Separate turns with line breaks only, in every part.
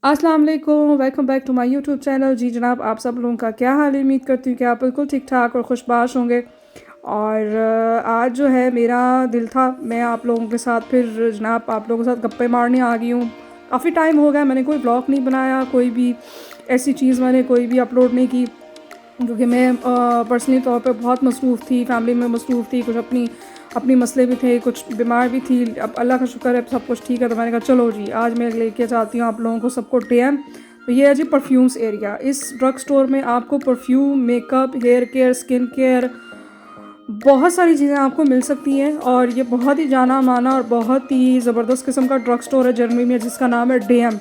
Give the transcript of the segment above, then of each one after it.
अस्सलाम वालेकुम, welcome back to my YouTube channel. जी जनाब, आप सब लोगों का क्या हाल है? उम्मीद करती हूँ कि आप बिल्कुल ठीक ठाक और खुशबाश होंगे। और आज जो है मेरा दिल था मैं आप लोगों के साथ फिर जनाब आप लोगों के साथ गप्पे मारने आ गई हूँ। काफ़ी टाइम हो गया मैंने कोई ब्लॉग नहीं बनाया, कोई भी ऐसी चीज़ मैंने कोई भी अपलोड नहीं की, क्योंकि मैं पर्सनली तौर पे बहुत मसरूफ़ थी, फैमिली में मसरूफ़ थी, कुछ अपनी अपनी मसले भी थे, कुछ बीमार भी थी। अब अल्लाह का शुक्र है सब कुछ ठीक है, तो मैंने कहा चलो जी आज मैं लेके जाती हूँ आप लोगों को सबको डीएम। तो ये है जी परफ्यूम्स एरिया। इस ड्रग स्टोर में आपको perfume, makeup, hair care, skin care, बहुत सारी चीज़ें आपको मिल सकती हैं। और ये बहुत ही जाना माना और बहुत ही ज़बरदस्त किस्म का ड्रग स्टोर है जर्मनी में, जिसका नाम है डीएम।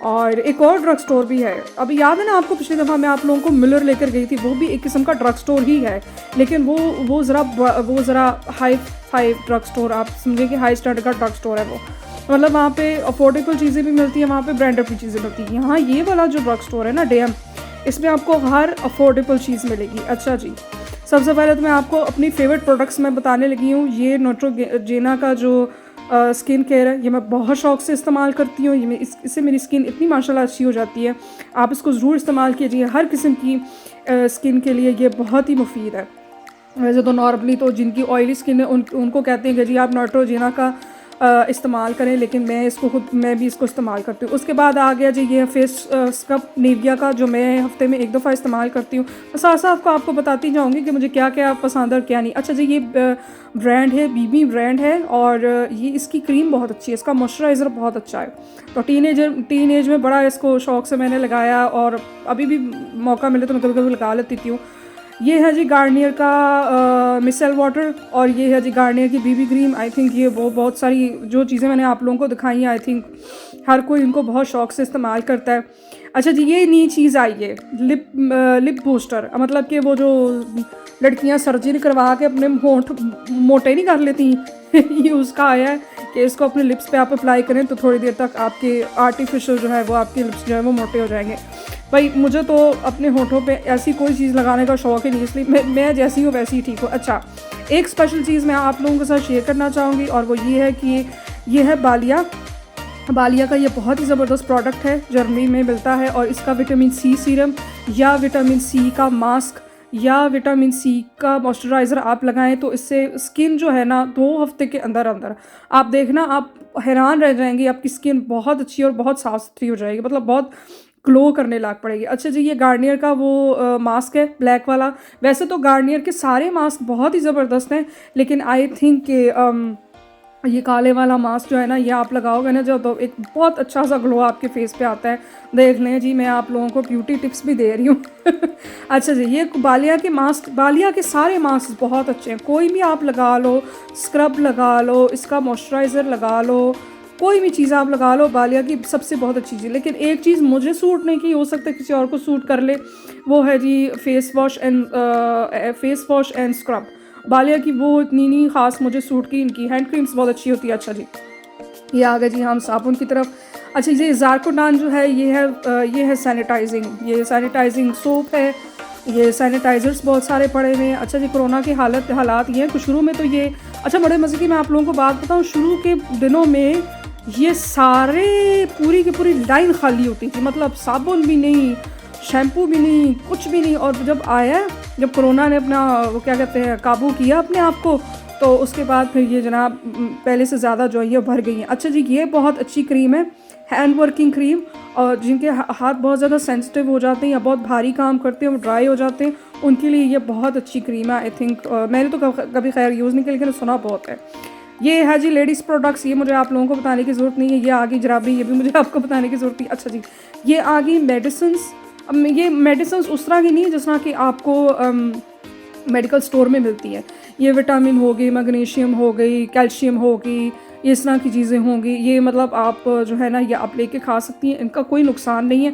और एक और ड्रग स्टोर भी है, अभी याद है ना आपको पिछली दफ़ा मैं आप लोगों को मिलर लेकर गई थी, वो भी एक किस्म का ड्रग स्टोर ही है, लेकिन वो ज़रा हाई फाई ड्रग स्टोर, आप समझे कि हाई स्टैंडर्ड का ड्रग स्टोर है वो। मतलब वहाँ पे अफोर्डेबल चीज़ें भी मिलती हैं, वहाँ पे ब्रांडेड भी चीज़ें मिलती हैं। यहाँ ये वाला जो ड्रग स्टोर है ना डीएम, इसमें आपको हर अफोर्डेबल चीज़ मिलेगी। अच्छा जी, सबसे पहले तो मैं आपको अपनी फेवरेट प्रोडक्ट्स मैं बताने लगी हूँ। ये नोट्रोजेना का जो स्किन केयर है, ये मैं बहुत शौक़ से इस्तेमाल करती हूँ। इससे मेरी स्किन इतनी माशाल्लाह अच्छी हो जाती है। आप इसको ज़रूर इस्तेमाल कीजिए, हर किस्म की स्किन के लिए ये बहुत ही मुफीद है। वैसे तो नॉर्मली तो जिनकी ऑयली स्किन है उनको कहते हैं कि जी आप नोट्रोजेना का इस्तेमाल करें, लेकिन मैं भी इसको इस्तेमाल करती हूँ। उसके बाद आ गया जी ये फेस स्क्रब निविया का, जो मैं हफ्ते में एक दफ़ा इस्तेमाल करती हूँ। साथ साथ आपको बताती जाऊँगी कि मुझे क्या क्या पसंद है और क्या नहीं। अच्छा जी, ये ब्रांड है, बीबी ब्रांड है, और ये इसकी क्रीम बहुत अच्छी है, इसका मॉइस्चराइज़र बहुत अच्छा है। तो टीन एज में बड़ा इसको शौक़ से मैंने लगाया, और अभी भी मौका मिले तो मैं कभी कभी लगा लेती हूँ। ये है जी गार्नियर का मिसेल वाटर, और ये है जी गार्नियर की बीबी क्रीम। आई थिंक ये वो बहुत सारी जो चीज़ें मैंने आप लोगों को दिखाई हैं, आई थिंक हर कोई इनको बहुत शौक़ से इस्तेमाल करता है। अच्छा जी, ये नई चीज़ आई है लिप बूस्टर, मतलब कि वो जो लड़कियां सर्जरी करवा के अपने होंठ मोटे नहीं कर लेती ये उसका आया है कि इसको अपने लिप्स पे आप अप्लाई करें तो थोड़ी देर तक आपके आर्टिफिशियल जो है वो आपके लिप्स जो है वो मोटे हो जाएंगे। भाई मुझे तो अपने होठों पे ऐसी कोई चीज़ लगाने का शौक़ ही नहीं, इसलिए मैं जैसी हूँ वैसी ही ठीक हूँ। अच्छा, एक स्पेशल चीज़ मैं आप लोगों के साथ शेयर करना चाहूँगी, और वो ये है कि ये है बालिया का ये बहुत ही ज़बरदस्त प्रोडक्ट है, जर्मनी में मिलता है। और इसका विटामिन सी सीरम या विटामिन सी का मास्क या विटामिन सी का मॉइस्चराइज़र आप लगाएं तो इससे स्किन जो है ना 2 हफ्ते के अंदर अंदर आप देखना, आप हैरान रह जाएंगी, आपकी स्किन बहुत अच्छी और बहुत साफ़ सुथरी हो जाएगी, मतलब बहुत ग्लो करने लग पड़ेगी। अच्छा जी, ये गार्नियर का वो मास्क है ब्लैक वाला। वैसे तो गार्नियर के सारे मास्क बहुत ही ज़बरदस्त हैं, लेकिन आई थिंक कि ये काले वाला मास्क जो है ना, ये आप लगाओगे ना जो, तो एक बहुत अच्छा सा ग्लो आपके फेस पे आता है। देख लें जी, मैं आप लोगों को ब्यूटी टिप्स भी दे रही हूँ अच्छा जी, ये बालिया के सारे मास्क बहुत अच्छे हैं, कोई भी आप लगा लो, स्क्रब लगा लो, इसका मॉइस्चराइज़र लगा लो, कोई भी चीज़ आप लगा लो, बालिया की सबसे बहुत अच्छी चीज़। लेकिन एक चीज़ मुझे सूट नहीं की, हो सकता है किसी और को सूट कर ले, वो है जी face wash and scrub. Ballia की वो इतनी नहीं ख़ास मुझे सूट की, इनकी हैंड क्रीम्स बहुत अच्छी होती है। अच्छा जी, ये आ गए जी हम साबुन की तरफ। अच्छा, ये ज़ारकोडान जो है ये है सैनिटाइजिंग सोप है, ये सैनिटाइज़र्स बहुत सारे पड़े हुए हैं। अच्छा जी, कोरोना के हालात ये हैं कि शुरू में तो ये, अच्छा बड़े मज़े की मैं आप लोगों को बात बताऊँ, शुरू के दिनों में ये सारे पूरी की पूरी लाइन खाली होती थी, मतलब साबुन भी नहीं, शैम्पू भी नहीं, कुछ भी नहीं। और जब कोरोना ने अपना वो क्या कहते हैं काबू किया अपने आप को, तो उसके बाद फिर ये जनाब पहले से ज़्यादा जो है ये भर गई हैं। अच्छा जी, ये बहुत अच्छी क्रीम है, हैंड वर्किंग क्रीम, और जिनके हाथ बहुत ज़्यादा सेंसिटिव हो जाते हैं या बहुत भारी काम करते हैं, वो ड्राई हो जाते हैं, उनके लिए ये बहुत अच्छी क्रीम है। आई थिंक मैंने तो कभी खैर यूज़ नहीं किया, लेकिन सुना बहुत है। ये है जी लेडीज़ प्रोडक्ट्स, ये मुझे आप लोगों को बताने की ज़रूरत नहीं है। ये आ गई जराबी, ये भी मुझे आपको बताने की ज़रूरत नहीं। अच्छा जी, ये आ गई मेडिसिन्स। अब ये मेडिसिन्स उस तरह की नहीं है जिस तरह कि आपको मेडिकल स्टोर में मिलती है। ये विटामिन हो गई, मैग्नीशियम हो गई, कैल्शियम हो गई, ये इस तरह की चीज़ें होंगी। ये मतलब आप जो है ना ये आप लेके खा सकती हैं, इनका कोई नुकसान नहीं है।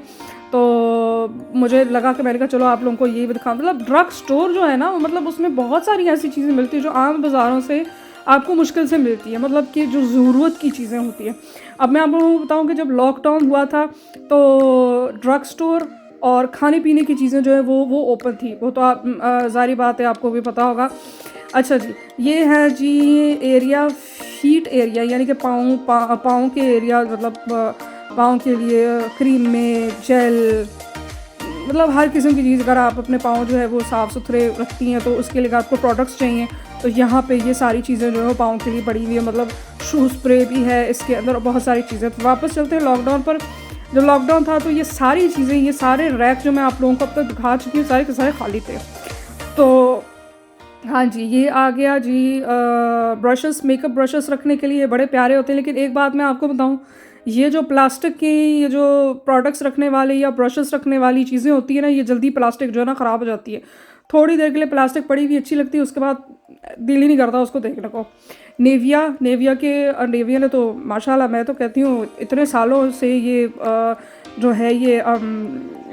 तो मुझे लगा कि मैंने कहा चलो आप लोगों को ये भी दिखा, मतलब ड्रग स्टोर जो है ना, मतलब उसमें बहुत सारी ऐसी चीज़ें मिलती हैं जो आम बाज़ारों से आपको मुश्किल से मिलती है, मतलब कि जो ज़रूरत की चीज़ें होती हैं। अब मैं आप लोगों को बताऊँ कि जब लॉकडाउन हुआ था तो ड्रग स्टोर और खाने पीने की चीज़ें जो है वो ओपन थी, वो तो आप ज़ाहिर बात है आपको भी पता होगा। अच्छा जी, ये है जी एरिया, फीट एरिया, यानी कि पाँव के एरिया, मतलब पाँव के लिए क्रीम में जेल, मतलब हर किस्म की चीज़। अगर आप अपने पाँव जो है वो साफ़ सुथरे रखती हैं तो उसके लिए आपको प्रोडक्ट्स चाहिए, तो यहाँ पे ये सारी चीज़ें जो है वो पाँव के लिए पड़ी हुई है। मतलब शू स्प्रे भी है इसके अंदर, बहुत सारी चीज़ें। तो वापस चलते हैं लॉकडाउन पर। जब लॉकडाउन था तो ये सारी चीज़ें, ये सारे रैक जो मैं आप लोगों को अब तक दिखा चुकी हूँ, सारे के सारे खाली थे। तो हाँ जी, ये आ गया जी ब्रशेस, मेकअप ब्रशेस रखने के लिए बड़े प्यारे होते हैं। लेकिन एक बात मैं आपको बताऊँ, ये जो प्लास्टिक की ये जो प्रोडक्ट्स रखने वाले या ब्रशेस रखने वाली चीज़ें होती है ना, ये जल्दी प्लास्टिक जो है ना ख़राब हो जाती है। थोड़ी देर के लिए प्लास्टिक पड़ी हुई अच्छी लगती है, उसके बाद दिल ही नहीं करता उसको देखने को। नेविया ने तो माशाल्लाह, मैं तो कहती हूँ इतने सालों से ये जो है ये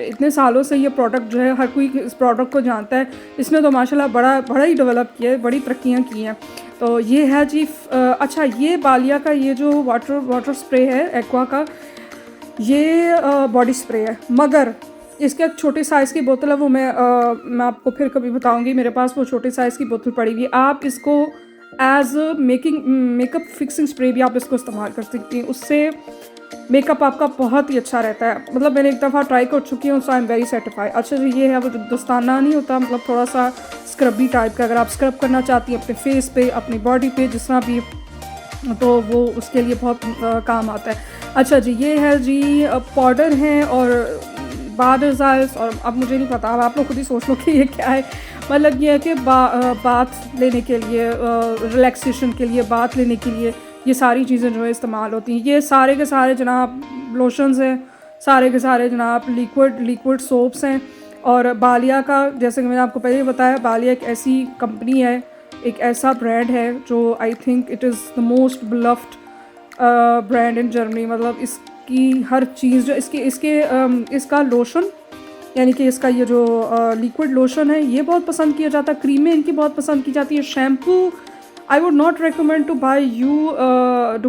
इतने सालों से ये प्रोडक्ट जो है हर कोई इस प्रोडक्ट को जानता है। इसने तो माशाल्लाह बड़ा ही डेवलप किया है, बड़ी तरक्कियाँ की हैं। तो ये है जी अच्छा, ये बालिया का ये जो वाटर स्प्रे है एक्वा का, ये बॉडी स्प्रे है, मगर इसके एक छोटे साइज़ की बोतल है, वो मैं आपको फिर कभी बताऊंगी। मेरे पास वो छोटे साइज़ की बोतल पड़ी हुई है। आप इसको एज मेकअप फिक्सिंग स्प्रे भी आप इसको इस्तेमाल कर सकती हैं, उससे मेकअप आपका बहुत ही अच्छा रहता है। मतलब मैंने एक दफ़ा ट्राई कर चुकी हूँ, सो आई एम वेरी सेटिस्फाइड। अच्छा जी, ये है वो जो दस्ताना नहीं होता, मतलब थोड़ा सा स्क्रबी टाइप का, अगर आप स्क्रब करना चाहती हैं अपने फेस पे, अपनी बॉडी पे, जिस तरह भी, तो वो उसके लिए बहुत काम आता है। अच्छा जी, ये है जी पाउडर हैं और बार रिजल्ट, और अब मुझे नहीं पता, अब आप लोग खुद ही सोच लो कि ये क्या है। मतलब ये है कि बाथ लेने के लिए, रिलैक्सेशन के लिए, बाथ लेने के लिए ये सारी चीज़ें जो है इस्तेमाल होती हैं। ये सारे के सारे जनाब लोशंस हैं, सारे के सारे जनाब लिक्विड सोप्स हैं। और बालिया का, जैसे कि मैंने आपको पहले ही बताया, बालिया एक ऐसी कंपनी है, एक ऐसा ब्रांड है जो I think it is the most beloved brand in Germany. मतलब इसकी हर चीज़ जो इसका लोशन, यानी कि इसका ये जो लिक्विड लोशन है, ये बहुत पसंद किया जाता है। क्रीमें इनकी बहुत पसंद की जाती है। Shampoo, I would not recommend to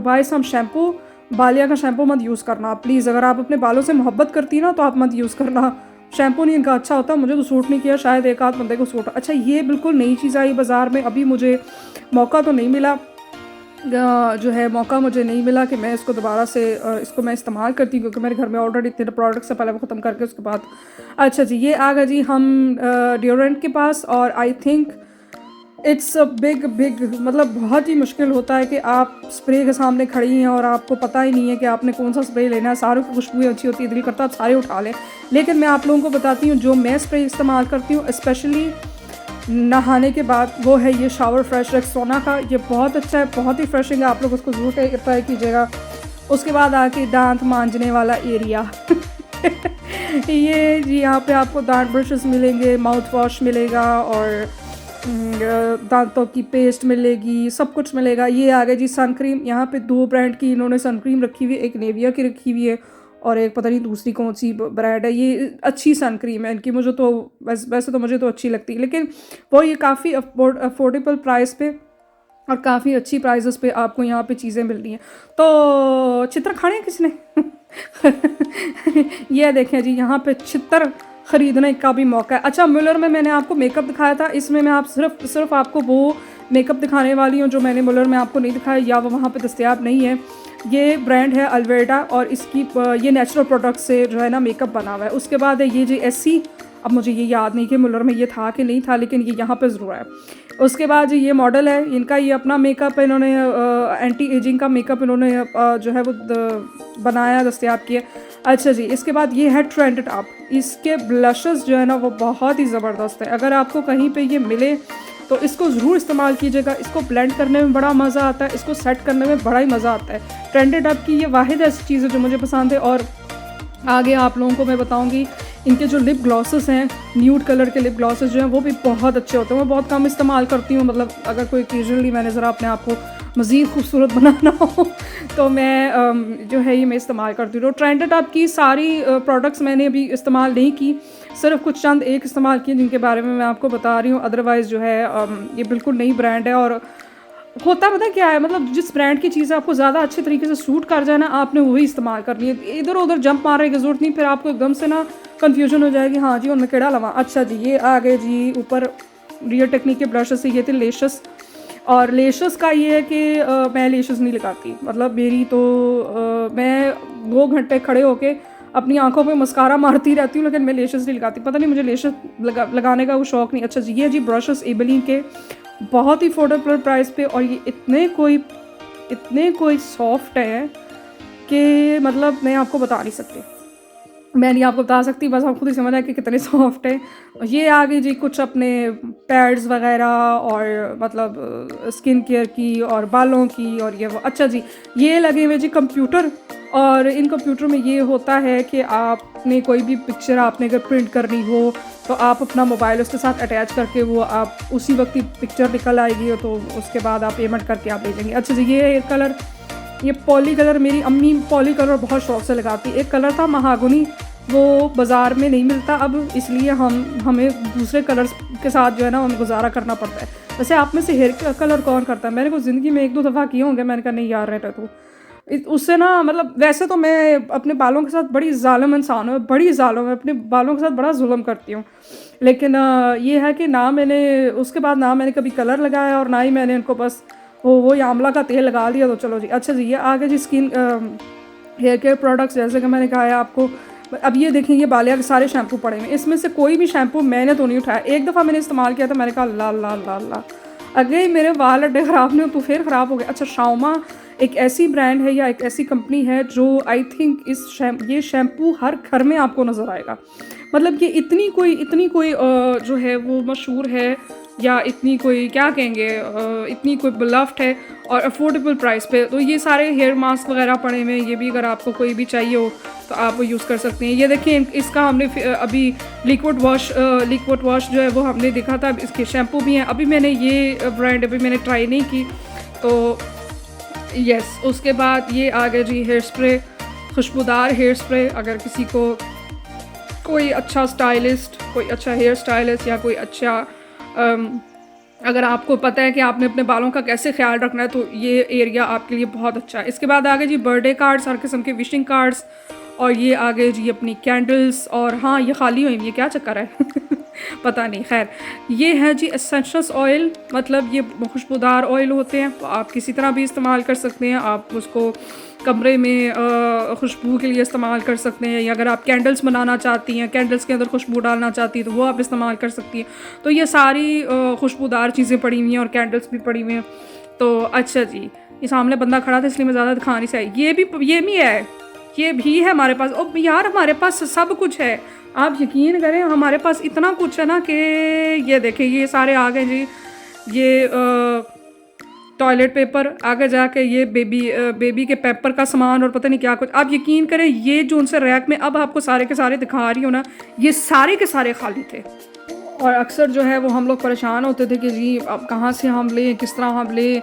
buy some shampoo. Balea का शैम्पू मत यूज़ करना प्लीज़। अगर आप अपने बालों से मोहब्बत करती ना तो आप मत यूज़ करना। शैम्पू नहीं इनका अच्छा होता, मुझे तो सूट नहीं किया, शायद एक आध बंदे को सूट। अच्छा, ये बिल्कुल नई चीज़ आई बाज़ार में, अभी मुझे मौका तो नहीं मिला, जो है मौका मुझे नहीं मिला कि मैं इसको दोबारा से इसको मैं इस्तेमाल करती हूँ, क्योंकि मेरे घर में ऑलरेडी इतने प्रोडक्ट्स है, पहले वो ख़त्म करके उसके बाद। अच्छा जी, ये आ गया जी हम डिओड्रेंट के पास। और I think it's a big मतलब बहुत ही मुश्किल होता है कि आप स्प्रे के सामने खड़ी हैं और आपको पता ही नहीं है कि आपने कौन सा स्प्रे लेना है। सारों की खुशबू अच्छी होती है, दिल करता है आप सारे उठा लें। लेकिन मैं आप लोगों को बताती हूँ जो मैं स्प्रे इस्तेमाल करती हूँ, स्पेशली नहाने के बाद, वो है ये शावर फ्रेश रेक्सोना का। ये बहुत अच्छा है, बहुत ही फ्रेशिंग है, आप लोग उसको ज़रूर ट्राई कीजिएगा। उसके बाद आके दांत मांजने वाला एरिया ये जी, यहाँ पे आपको दांत ब्रशेस मिलेंगे, माउथ वॉश मिलेगा और दांतों की पेस्ट मिलेगी, सब कुछ मिलेगा। ये आ गया जी सन क्रीम। यहाँ पे 2 ब्रांड की इन्होंने सन क्रीम रखी हुई है, एक नेविया की रखी हुई है और एक पता नहीं दूसरी कौन सी ब्रांड है। ये अच्छी सन क्रीम है इनकी, मुझे तो वैसे तो मुझे तो अच्छी लगती है, लेकिन वो ये काफ़ी अफोर्डेबल प्राइस पे और काफ़ी अच्छी प्राइजेस पे आपको यहाँ पे चीज़ें मिल रही हैं। तो चित्र खाने किसने ये देखें जी, यहाँ पे चित्र ख़रीदने का भी मौका है। अच्छा, मुलर में मैंने आपको मेकअप दिखाया था, इसमें मैं आप सिर्फ आपको वो मेकअप दिखाने वाली हूँ जो मैंने मुलर में आपको नहीं दिखाया, या वो वहाँ पे दस्तयाब नहीं है। ये ब्रांड है अल्वेडा और इसकी ये नेचुरल प्रोडक्ट से जो है ना मेकअप बना हुआ है। उसके बाद है ये जी एसी, अब मुझे ये याद नहीं कि मुलर में ये था कि नहीं था, लेकिन ये यहाँ पे ज़रूर है। उसके बाद ये मॉडल है, इनका ये अपना मेकअप है, इन्होंने एंटी एजिंग का मेकअप इन्होंने जो है वो बनाया, दस्तयाब किया। अच्छा जी, इसके बाद ये है ट्रेंडेड अप। इसके ब्लशेस जो है ना वो बहुत ही ज़बरदस्त है। अगर आपको कहीं पे ये मिले तो इसको ज़रूर इस्तेमाल कीजिएगा। इसको ब्लेंड करने में बड़ा मज़ा आता है, इसको सेट करने में बड़ा ही मज़ा आता है। ट्रेंडेड अप की ये वाहिद ऐसी चीज़ है जो मुझे पसंद है। और आगे आप लोगों को मैं बताऊंगी, इनके जो लिप ग्लॉसेस हैं, न्यूड कलर के लिप ग्लॉसेस जो हैं वो भी बहुत अच्छे होते हैं। मैं बहुत कम इस्तेमाल करती हूँ, मतलब अगर कोई ओकेजनली मैंने ज़रा अपने आप को मज़ीद खूबसूरत बनाना हो तो मैं जो है ये मैं इस्तेमाल करती हूँ। ट्रेंडेड अप की सारी प्रोडक्ट्स मैंने अभी इस्तेमाल नहीं की, सिर्फ कुछ चंद एक इस्तेमाल किए जिनके बारे में मैं आपको बता रही हूँ। अदरवाइज़ जो है ये बिल्कुल नई ब्रांड है। और होता पता क्या है, मतलब जिस ब्रांड की चीज़ आपको ज़्यादा अच्छे तरीके से सूट कर जाए ना, आपने वही इस्तेमाल करनी है। इधर उधर जंप मारने की ज़रूरत नहीं, फिर आपको एकदम से ना कन्फ्यूजन हो जाएगी, हाँ जी उन्हें केड़ा लवा। अच्छा जी, ये आ गए जी ऊपर रियल टेक्निक के ब्रशेस से, ये थे लेशस। और लेशेस का ये है कि मैं लेशेस नहीं लगाती, मतलब मेरी तो मैं 2 घंटे खड़े होके अपनी आंखों पे मस्कारा मारती रहती हूँ, लेकिन मैं लेशेस नहीं लगाती। पता नहीं मुझे लेशेस लगाने का वो शौक़ नहीं। अच्छा जी, ये जी ब्रशेस एबेलिन के बहुत ही अफोर्डेबल प्राइस पे, और ये इतने कोई सॉफ्ट है कि मतलब मैं आपको बता नहीं सकती, मैं नहीं आपको बता सकती, बस आप खुद ही समझ आए कि कितने सॉफ्ट है। ये आ गई जी कुछ अपने पैड्स वगैरह, और मतलब स्किन केयर की और बालों की और ये वो। अच्छा जी, ये लगे हुए जी कंप्यूटर, और इन कंप्यूटर में ये होता है कि आपने कोई भी पिक्चर आपने अगर प्रिंट करनी हो तो आप अपना मोबाइल उसके साथ अटैच करके वो आप उसी वक्त ही पिक्चर निकल आएगी, तो उसके बाद आप पेमेंट करके आप भेजेंगे। अच्छा जी, ये कलर, ये पॉली कलर, मेरी अम्मी पॉली कलर बहुत शौक से लगाती। एक कलर था महागुनी, वो बाज़ार में नहीं मिलता अब, इसलिए हमें दूसरे कलर्स के साथ जो है ना हमें गुजारा करना पड़ता है। वैसे आप में से हेयर कलर कौन करता है? मैंने कुछ ज़िंदगी में 1-2 दफ़ा किए होंगे, मैंने कहा नहीं यार रहता तो उससे ना, मतलब वैसे तो मैं अपने बालों के साथ बड़ी ज़ालिम इंसान हूँ, बड़ी ज़ालिम, अपने बालों के साथ बड़ा जुल्म करती हूँ। लेकिन ये है कि ना मैंने उसके बाद ना मैंने कभी कलर लगाया, और ना ही मैंने इनको बस वो आंवला का तेल लगा दिया, तो चलो जी। अच्छा जी, ये आगे जी स्किन हेयर केयर प्रोडक्ट्स, जैसे कि मैंने कहा है आपको। अब ये देखें, ये बालिया के सारे शैम्पू पड़े हुए, इसमें से कोई भी शैम्पू मैंने तो नहीं उठाया। एक दफ़ा मैंने इस्तेमाल किया था, मैंने कहा ला ला ला ला, अगे मेरे वाल अड्डे ख़राब नहीं हो तो फिर ख़राब हो गए। अच्छा, शाओमा एक ऐसी ब्रांड है या एक ऐसी कंपनी है जो आई थिंक ये शैम्पू हर घर में आपको नज़र आएगा। मतलब ये इतनी कोई जो है वो मशहूर है, या इतनी कोई क्या कहेंगे, इतनी कोई बिलव्ड है और अफोर्डेबल प्राइस पे। तो ये सारे हेयर मास्क वगैरह पड़े हुए हैं, ये भी अगर आपको कोई भी चाहिए हो तो आप वो यूज़ कर सकते हैं। ये देखिए, इसका हमने अभी लिक्विड वॉश जो है वो हमने देखा था, इसके शैम्पू भी हैं। अभी मैंने ये ब्रांड अभी मैंने ट्राई नहीं की, तो यस। उसके बाद ये आ गया जी हेयर स्प्रे, खुशबूदार हेयर स्प्रे। अगर किसी को कोई अच्छा स्टाइलिस्ट, कोई अच्छा हेयर स्टाइलिस्ट, या कोई अच्छा अगर आपको पता है कि आपने अपने बालों का कैसे ख्याल रखना है, तो ये एरिया आपके लिए बहुत अच्छा है। इसके बाद आ गए जी बर्थडे कार्ड्स, हर किस्म के विशिंग कार्ड्स, और ये आ गए जी अपनी कैंडल्स। और हाँ, ये खाली हुई, ये क्या चक्कर है पता नहीं, खैर। ये है जी एसेंशियल्स ऑयल, मतलब ये खुशबूदार ऑयल होते हैं, तो आप किसी तरह भी इस्तेमाल कर सकते हैं। आप उसको कमरे में खुशबू के लिए इस्तेमाल कर सकते हैं, या अगर आप कैंडल्स बनाना चाहती हैं, कैंडल्स के अंदर खुशबू डालना चाहती हैं, तो वो आप इस्तेमाल कर सकती हैं। तो ये सारी खुशबूदार चीज़ें पड़ी हुई हैं, और कैंडल्स भी पड़ी हुई हैं। तो अच्छा जी, ये सामने बंदा खड़ा था इसलिए मैं ज़्यादा दिखा नहीं चाहिए। ये भी है, ये भी है हमारे पास। ओ यार, हमारे पास सब कुछ है, आप यकीन करें, हमारे पास इतना कुछ है ना कि ये देखें, ये सारे आ गए जी। ये टॉयलेट पेपर, आगे जाके ये बेबी के पेपर का सामान, और पता नहीं क्या कुछ। आप यकीन करें, ये जो उनसे रैक में अब आपको सारे के सारे दिखा रही हो ना, ये सारे के सारे खाली थे। और अक्सर जो है वो हम लोग परेशान होते थे कि जी अब कहाँ से हम लें, किस तरह हम लें,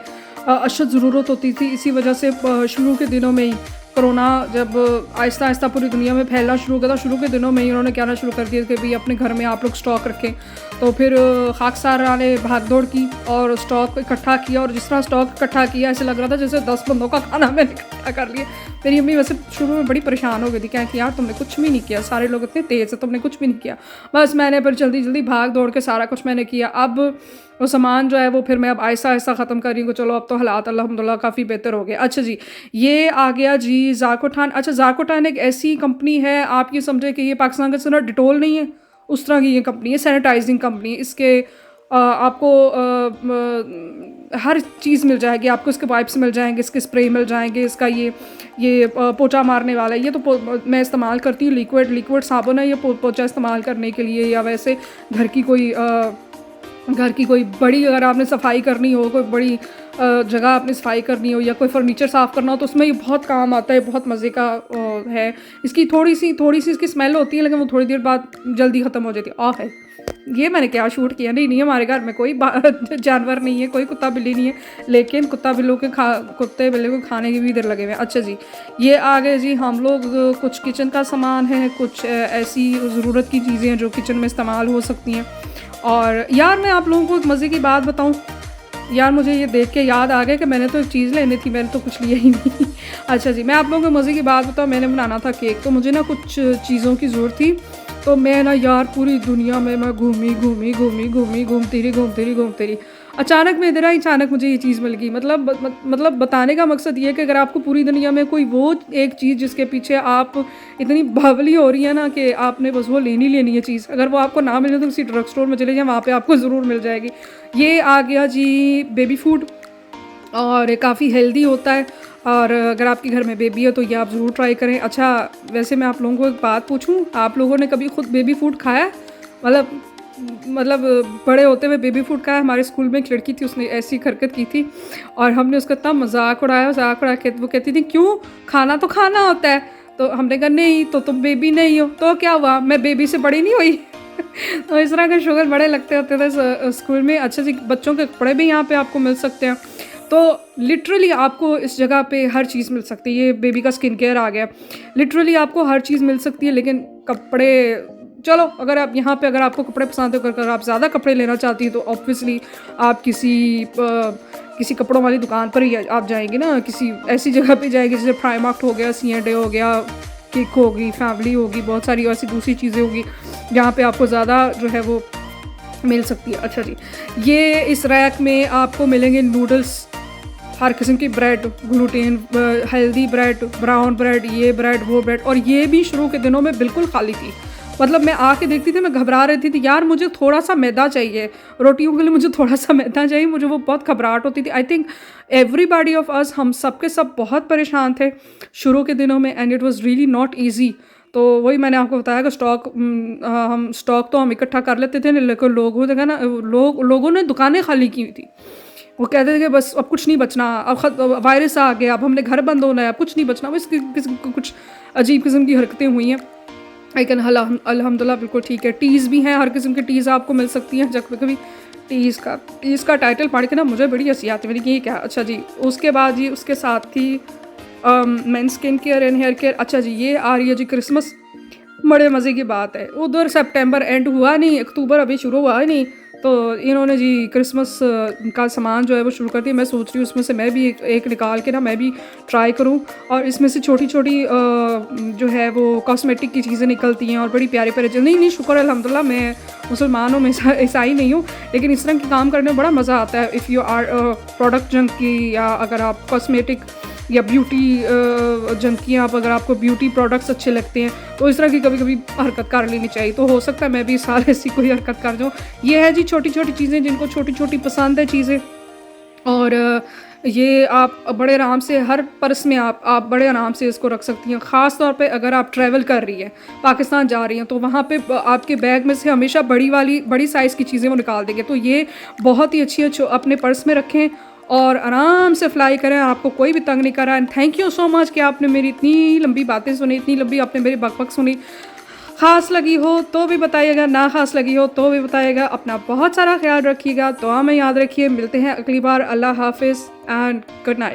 अशद ज़रूरत होती थी। इसी वजह से शुरू के दिनों में ही कोरोना जब आहिस्ता आहिस्ता पूरी दुनिया में फैलना शुरू किया था, शुरू के दिनों में ही उन्होंने कहना शुरू कर दिया कि भाई अपने घर में आप लोग स्टॉक रखें। तो फिर खाकसार ने भाग दौड़ की और स्टॉक इकट्ठा किया, और जिस तरह स्टॉक इकट्ठा किया ऐसे लग रहा था जैसे 10 बंदों का खाना मैंने इकट्ठा कर लिया। मेरी अम्मी वैसे शुरू में बड़ी परेशान हो गई थी, क्या कि यार तुमने कुछ भी नहीं किया, सारे लोग इतने तेज़ है, तुमने कुछ भी नहीं किया। बस मैंने फिर जल्दी जल्दी भाग दौड़ के सारा कुछ मैंने किया। अब वो सामान जो है वो फिर मैं अब आहिस्ता आहिस्ता ख़त्म कर रही हूँ। चलो अब तो हालात अल्हम्दुलिल्लाह काफ़ी बेहतर हो गए। अच्छा जी, ये आ गया जी ज़ाकोटान। अच्छा, ज़ाकोटान एक ऐसी कंपनी है, आप ये समझे कि ये पाकिस्तान का तरह डिटोल नहीं है, उस तरह की ये कंपनी है, सैनिटाइजिंग कंपनी। इसके आपको हर चीज़ मिल जाएगी, आपको इसके वाइप्स मिल जाएंगे, इसके स्प्रे मिल जाएंगे, इसका ये पोछा मारने वाला है। ये तो मैं इस्तेमाल करती हूँ, लिक्विड साबुन है ये पोछा इस्तेमाल करने के लिए, या वैसे घर की कोई बड़ी, अगर आपने सफाई करनी हो, कोई बड़ी जगह आपने सफाई करनी हो, या कोई फर्नीचर साफ़ करना हो, तो उसमें ये बहुत काम आता है, बहुत मज़े का है। इसकी थोड़ी सी इसकी स्मेल होती है, लेकिन वो थोड़ी देर बाद जल्दी ख़त्म हो जाती है। है ये मैंने क्या शूट किया? नहीं हमारे घर में कोई जानवर नहीं है, कोई कुत्ता बिल्ली नहीं है, लेकिन कुत्ते बिल्ली को खाने के भी इधर लगे हुए हैं। अच्छा जी, ये आ गए जी हम लोग कुछ किचन का सामान है, कुछ ऐसी ज़रूरत की चीज़ें हैं जो किचन में इस्तेमाल हो सकती हैं। और यार मैं आप लोगों को एक मज़े की बात बताऊं, यार मुझे ये देख के याद आ गया कि मैंने तो एक चीज़ लेनी थी, मैंने तो कुछ लिया ही नहीं अच्छा जी, मैं आप लोगों को मज़े की बात बताऊं, मैंने बनाना था केक, तो मुझे ना कुछ चीज़ों की ज़रूरत थी। तो मैं ना यार पूरी दुनिया में मैं घूमती रही। अचानक में इधर आई, अचानक मुझे ये चीज़ मिल गई। मतलब बताने का मकसद ये है कि अगर आपको पूरी दुनिया में कोई वो एक चीज़ जिसके पीछे आप इतनी बावली हो रही है ना कि आपने बस वो लेनी है चीज़, अगर वो आपको ना मिले तो किसी ड्रग स्टोर में चले जाएँ, वहाँ पे आपको ज़रूर मिल जाएगी। ये आ गया जी बेबी फूड, और ये काफ़ी हेल्दी होता है, और अगर आपके घर में बेबी है तो ये आप ज़रूर ट्राई करें। अच्छा, वैसे मैं आप लोगों को एक बात पूछूं, आप लोगों ने कभी खुद बेबी फूड खाया है? मतलब मतलब बड़े होते हुए बेबी फूड खाया? हमारे स्कूल में एक लड़की थी, उसने ऐसी हरकत की थी और हमने उसका इतना मजाक उड़ा के, वो कहती थी क्यों, खाना तो खाना होता है। तो हमने कहा नहीं, तो तुम बेबी नहीं हो तो क्या हुआ, मैं बेबी से बड़ी नहीं हुई? तो इस तरह के शुगर बड़े लगते होते थे स्कूल में। अच्छा जी, बच्चों के कपड़े भी यहाँ पे आपको मिल सकते हैं, तो लिटरली आपको इस जगह पे हर चीज़ मिल सकती है। ये बेबी का स्किन केयर आ गया, लिटरली आपको हर चीज़ मिल सकती है। लेकिन कपड़े, चलो अगर आप यहाँ पे, अगर आपको कपड़े पसंद है, अगर आप ज़्यादा कपड़े लेना चाहती हैं तो ऑब्वियसली आप किसी कपड़ों वाली दुकान पर ही आप जाएंगे ना, किसी ऐसी जगह पे जाएंगे जैसे प्राइमार्क हो गया, C&A हो गया, किक होगी, फैमिली होगी, बहुत सारी ऐसी दूसरी चीज़ें होगी जहाँ पे आपको ज़्यादा जो है वो मिल सकती है। अच्छा जी, ये इस रैक में आपको मिलेंगे नूडल्स, हर किस्म की bread, gluten healthy bread, brown bread, ये ब्रेड वो ब्रेड, और ये भी शुरू के दिनों में बिल्कुल खाली थी। मतलब मैं आके देखती थी, मैं घबरा रही थी यार, मुझे थोड़ा सा मैदा चाहिए रोटियों के लिए, मुझे थोड़ा सा मैदा चाहिए, मुझे वो बहुत घबराहट होती थी। I think everybody of us, हम सब के सब बहुत परेशान थे शुरू के दिनों में, and it was really not easy. तो वही मैंने आपको बताया कि स्टॉक तो हम इकट्ठा कर लेते थे, लेकिन लोगों ने दुकानें खाली की हुई थी। वो कहते थे कि बस अब कुछ नहीं बचना, अब वायरस आ गया, अब हमने घर बंद होना है, अब कुछ नहीं बचना। बस कुछ अजीब किस्म की हरकतें हुई हैं। लेकिन अल्हम्दुलिल्लाह बिल्कुल ठीक है। टीज़ भी हैं, हर किस्म की टीज़ आपको मिल सकती हैं। जब कभी टीज़ का टाइटल पढ़ के ना मुझे बड़ी हंसी आती है, मैंने ये क्या। अच्छा जी, उसके बाद जी उसके साथ थी men skin care and hair care. अच्छा जी, ये आ रही है जी क्रिसमस, बड़े मज़े की बात है। उधर सितंबर एंड हुआ नहीं, अक्टूबर अभी शुरू हुआ ही नहीं, तो इन्होंने जी क्रिसमस का सामान जो है वो शुरू कर दिया। मैं सोच रही हूँ उसमें से मैं भी एक निकाल के ना मैं भी ट्राई करूँ, और इसमें से छोटी छोटी जो है वो कॉस्मेटिक की चीज़ें निकलती हैं और बड़ी प्यारी प्यारी। नहीं, शुक्र अल्हम्दुलिल्लाह मैं मुसलमान हूँ, मैं ईसाई नहीं हूँ, लेकिन इस तरह के काम करने में बड़ा मज़ा आता है। If you are product junkie, या अगर आप कॉस्मेटिक या ब्यूटी जंकी, आप अगर आपको ब्यूटी प्रोडक्ट्स अच्छे लगते हैं तो इस तरह की कभी कभी हरकत कर लेनी चाहिए। तो हो सकता है मैं भी इस साल ऐसी कोई हरकत कर जाऊँ। ये है जी छोटी छोटी चीज़ें, जिनको छोटी छोटी पसंद है चीज़ें, और ये आप बड़े आराम से हर पर्स में आप बड़े आराम से इसको रख सकती हैं। ख़ास तौर पे अगर आप ट्रैवल कर रही हैं, पाकिस्तान जा रही हैं, तो वहाँ पे आपके बैग में से हमेशा बड़ी साइज़ की चीज़ें वो निकाल देंगे। तो ये बहुत ही अच्छी है, अपने पर्स में रखें और आराम से फ्लाई करें, आपको कोई भी तंग नहीं कर रहा है। थैंक यू सो मच कि आपने मेरी इतनी लंबी बातें सुनी, इतनी लंबी आपने मेरी बक सुनी। ख़ास लगी हो तो भी बताइएगा, ना ख़ास लगी हो तो भी बताइएगा। अपना बहुत सारा ख्याल रखिएगा, दुआ में याद रखिए। मिलते हैं अगली बार। अल्लाह हाफिज़ एंड गुड नाइट।